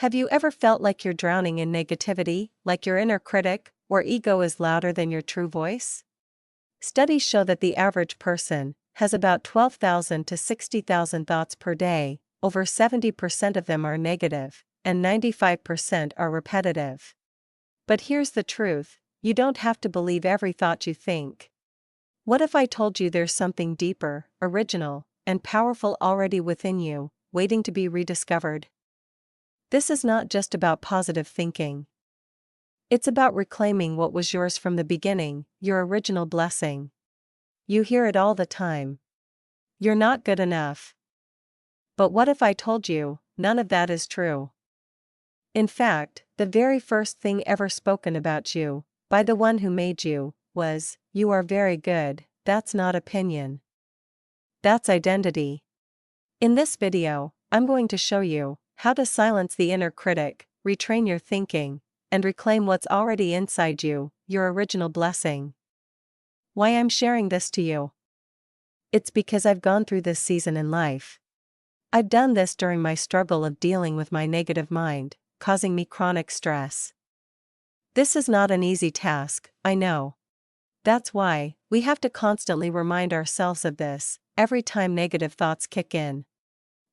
Have you ever felt like you're drowning in negativity, like your inner critic or ego is louder than your true voice? Studies show that the average person has about 12,000 to 60,000 thoughts per day, over 70% of them are negative, and 95% are repetitive. But here's the truth, you don't have to believe every thought you think. What if I told you there's something deeper, original, and powerful already within you, waiting to be rediscovered? This is not just about positive thinking. It's about reclaiming what was yours from the beginning, your original blessing. You hear it all the time. You're not good enough. But what if I told you, none of that is true? In fact, the very first thing ever spoken about you, by the one who made you, was, "You are very good." That's not opinion. That's identity. In this video, I'm going to show you how to silence the inner critic, retrain your thinking, and reclaim what's already inside you, your original blessing. Why I'm sharing this to you? It's because I've gone through this season in life. I've done this during my struggle of dealing with my negative mind, causing me chronic stress. This is not an easy task, I know. That's why we have to constantly remind ourselves of this every time negative thoughts kick in.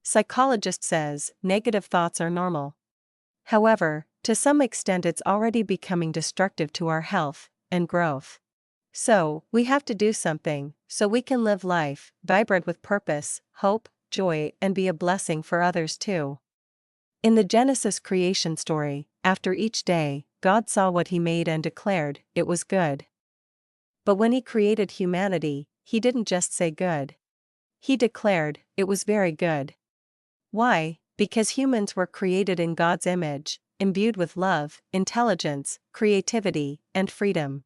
Psychologist says negative thoughts are normal. However, to some extent it's already becoming destructive to our health and growth. So, we have to do something so we can live life vibrant with purpose, hope, joy, and be a blessing for others too. In the Genesis creation story, after each day, God saw what He made and declared, it was good. But when He created humanity, He didn't just say good. He declared, it was very good. Why? Because humans were created in God's image, imbued with love, intelligence, creativity, and freedom.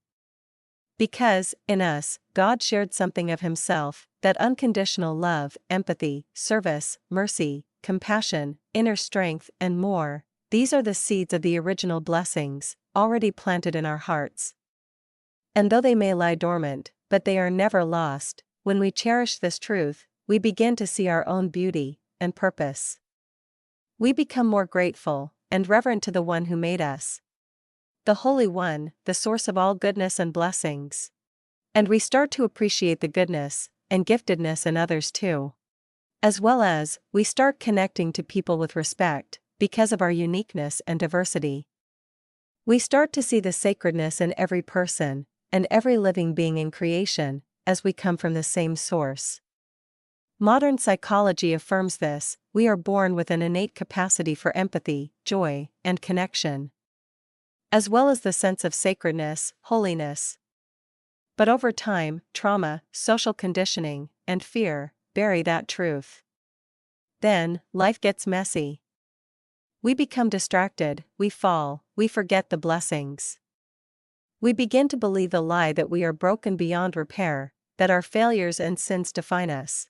Because, in us, God shared something of Himself, that unconditional love, empathy, service, mercy, compassion, inner strength, and more. These are the seeds of the original blessings, already planted in our hearts. And though they may lie dormant, but they are never lost, when we cherish this truth, we begin to see our own beauty and purpose. We become more grateful and reverent to the one who made us, the Holy One, the source of all goodness and blessings. And we start to appreciate the goodness and giftedness in others too. As well as, we start connecting to people with respect, because of our uniqueness and diversity. We start to see the sacredness in every person, and every living being in creation, as we come from the same source. Modern psychology affirms this: we are born with an innate capacity for empathy, joy, and connection, as well as the sense of sacredness, holiness. But over time, trauma, social conditioning, and fear bury that truth. Then, life gets messy. We become distracted, we fall, we forget the blessings. We begin to believe the lie that we are broken beyond repair, that our failures and sins define us.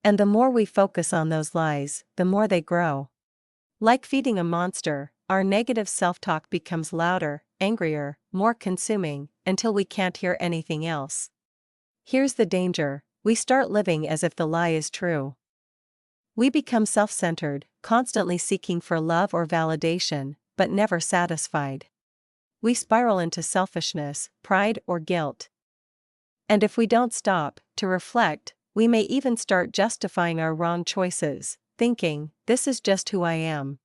And the more we focus on those lies, the more they grow. Like feeding a monster, our negative self-talk becomes louder, angrier, more consuming, until we can't hear anything else. Here's the danger: we start living as if the lie is true. We become self-centered, constantly seeking for love or validation, but never satisfied. We spiral into selfishness, pride, or guilt. And if we don't stop to reflect, we may even start justifying our wrong choices, thinking, this is just who I am.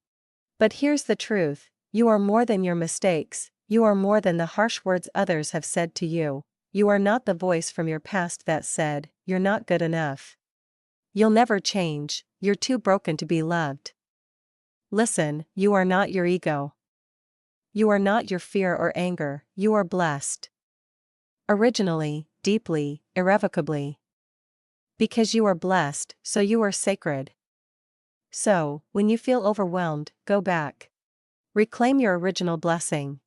But here's the truth: you are more than your mistakes, you are more than the harsh words others have said to you. You are not the voice from your past that said, you're not good enough. You'll never change, you're too broken to be loved. Listen, you are not your ego. You are not your fear or anger, you are blessed. Originally, deeply, irrevocably. Because you are blessed, so you are sacred. So, when you feel overwhelmed, go back. Reclaim your original blessing.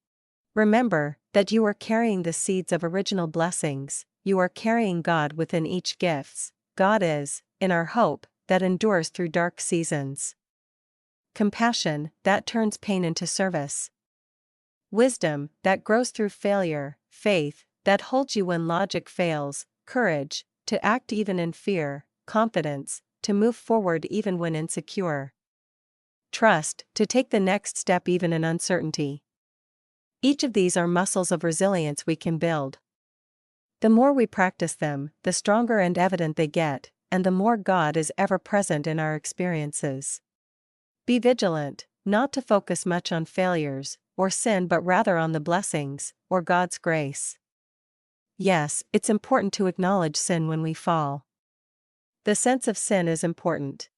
Remember that you are carrying the seeds of original blessings, you are carrying God within each gift. God is, in our hope, that endures through dark seasons. Compassion, that turns pain into service. Wisdom, that grows through failure. Faith, that holds you when logic fails. Courage, to act even in fear. Confidence, to move forward even when insecure. trust, to take the next step even in uncertainty. Each of these are muscles of resilience we can build. The more we practice them, the stronger and evident they get, and the more God is ever present in our experiences. Be vigilant, not to focus much on failures or sin but rather on the blessings or God's grace. Yes, it's important to acknowledge sin when we fall. The sense of sin is important.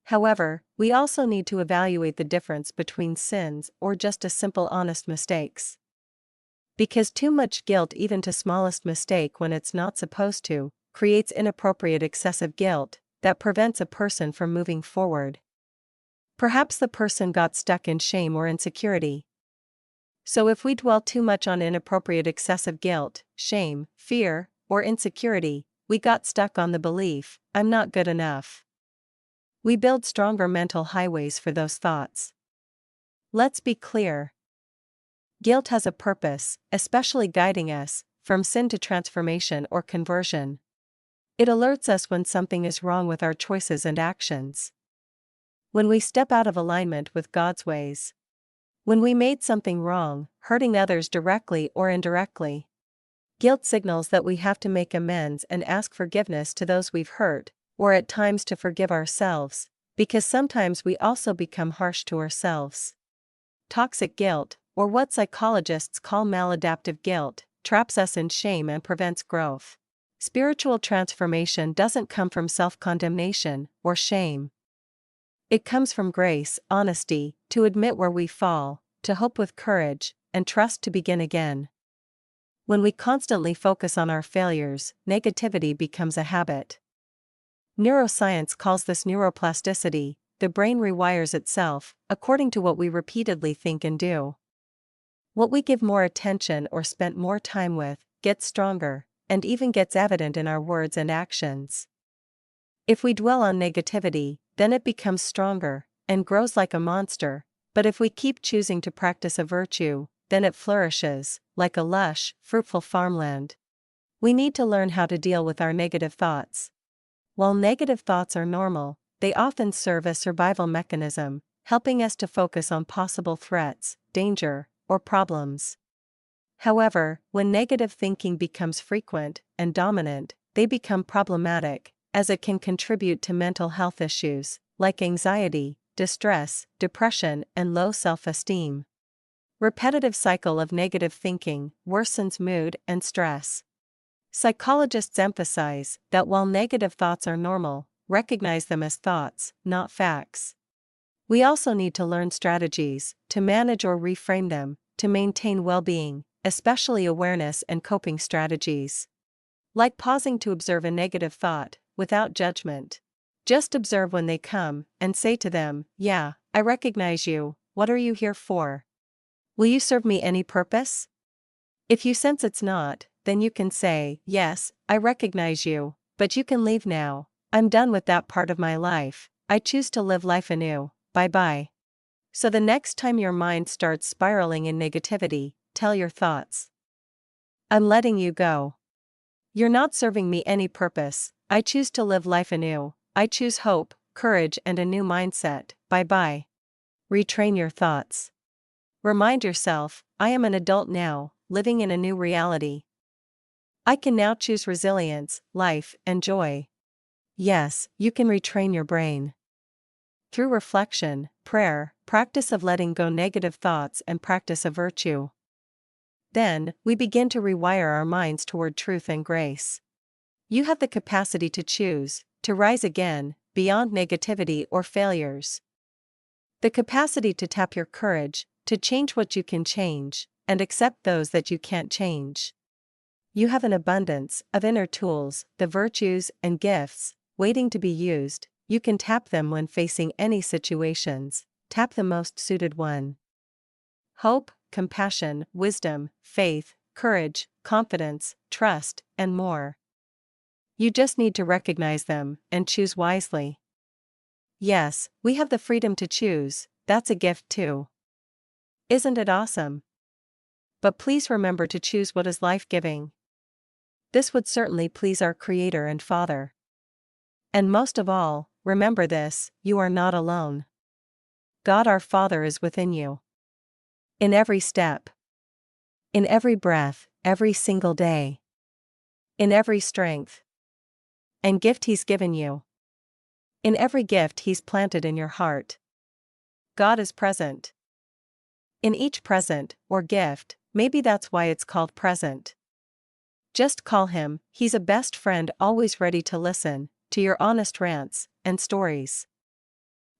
However, we also need to evaluate the difference between sins or just a simple honest mistakes. Because too much guilt even to smallest mistake when it's not supposed to, creates inappropriate excessive guilt that prevents a person from moving forward. Perhaps the person got stuck in shame or insecurity. So if we dwell too much on inappropriate excessive guilt, shame, fear, or insecurity, we got stuck on the belief, I'm not good enough. We build stronger mental highways for those thoughts. Let's be clear. Guilt has a purpose, especially guiding us from sin to transformation or conversion. It alerts us when something is wrong with our choices and actions. When we step out of alignment with God's ways. When we made something wrong, hurting others directly or indirectly. Guilt signals that we have to make amends and ask forgiveness to those we've hurt, or at times to forgive ourselves, because sometimes we also become harsh to ourselves. Toxic guilt, or what psychologists call maladaptive guilt, traps us in shame and prevents growth. Spiritual transformation doesn't come from self-condemnation or shame. It comes from grace, honesty, to admit where we fall, to hope with courage, and trust to begin again. When we constantly focus on our failures, negativity becomes a habit. Neuroscience calls this neuroplasticity. The brain rewires itself, according to what we repeatedly think and do. What we give more attention or spent more time with, gets stronger, and even gets evident in our words and actions. If we dwell on negativity, then it becomes stronger, and grows like a monster, but if we keep choosing to practice a virtue, then it flourishes, like a lush, fruitful farmland. We need to learn how to deal with our negative thoughts. While negative thoughts are normal, they often serve as a survival mechanism, helping us to focus on possible threats, danger, or problems. However, when negative thinking becomes frequent and dominant, they become problematic, as it can contribute to mental health issues, like anxiety, distress, depression, and low self-esteem. Repetitive cycle of negative thinking worsens mood and stress. Psychologists emphasize that while negative thoughts are normal, recognize them as thoughts, not facts. We also need to learn strategies to manage or reframe them, to maintain well-being, especially awareness and coping strategies. Like pausing to observe a negative thought, without judgment. Just observe when they come, and say to them, yeah, I recognize you, what are you here for? Will you serve me any purpose? If you sense it's not, then you can say, yes, I recognize you, but you can leave now, I'm done with that part of my life, I choose to live life anew, bye-bye. So the next time your mind starts spiraling in negativity, tell your thoughts. I'm letting you go. You're not serving me any purpose, I choose to live life anew, I choose hope, courage and a new mindset, bye-bye. Retrain your thoughts. Remind yourself, I am an adult now, living in a new reality. I can now choose resilience, life, and joy. Yes, you can retrain your brain. Through reflection, prayer, practice of letting go negative thoughts and practice of virtue. Then, we begin to rewire our minds toward truth and grace. You have the capacity to choose, to rise again, beyond negativity or failures. The capacity to tap your courage, to change what you can change, and accept those that you can't change. You have an abundance of inner tools, the virtues and gifts, waiting to be used. You can tap them when facing any situations, tap the most suited one. Hope, compassion, wisdom, faith, courage, confidence, trust, and more. You just need to recognize them and choose wisely. Yes, we have the freedom to choose, that's a gift too. Isn't it awesome? But please remember to choose what is life-giving. This would certainly please our Creator and Father. And most of all, remember this, you are not alone. God our Father is within you. In every step. In every breath, every single day. In every strength and gift He's given you. In every gift He's planted in your heart. God is present. In each present, or gift, maybe that's why it's called present. Just call Him, He's a best friend always ready to listen to your honest rants and stories.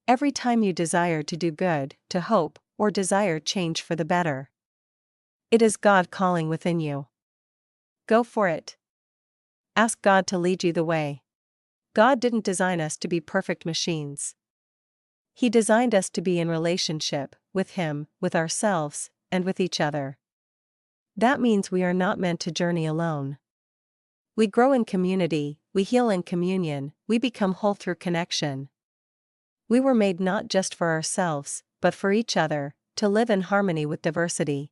Every time you desire to do good, to hope, or desire change for the better, it is God calling within you. Go for it. Ask God to lead you the way. God didn't design us to be perfect machines. He designed us to be in relationship with Him, with ourselves, and with each other. That means we are not meant to journey alone. We grow in community, we heal in communion, we become whole through connection. We were made not just for ourselves, but for each other, to live in harmony with diversity.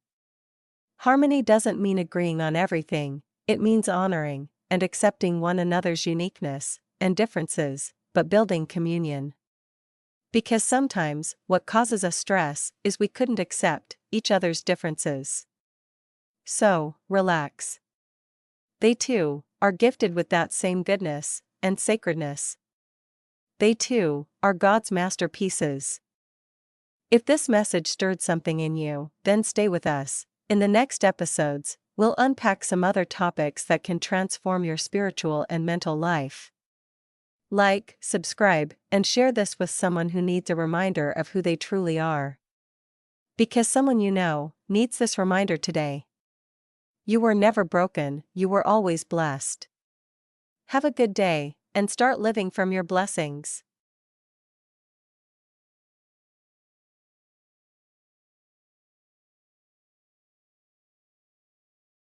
Harmony doesn't mean agreeing on everything, it means honoring and accepting one another's uniqueness and differences, but building communion. Because sometimes, what causes us stress is we couldn't accept each other's differences. So, relax. They too are gifted with that same goodness and sacredness. They too are God's masterpieces. If this message stirred something in you, then stay with us. In the next episodes, we'll unpack some other topics that can transform your spiritual and mental life. Like, subscribe, and share this with someone who needs a reminder of who they truly are. Because someone you know needs this reminder today. You were never broken, you were always blessed. Have a good day, and start living from your blessings.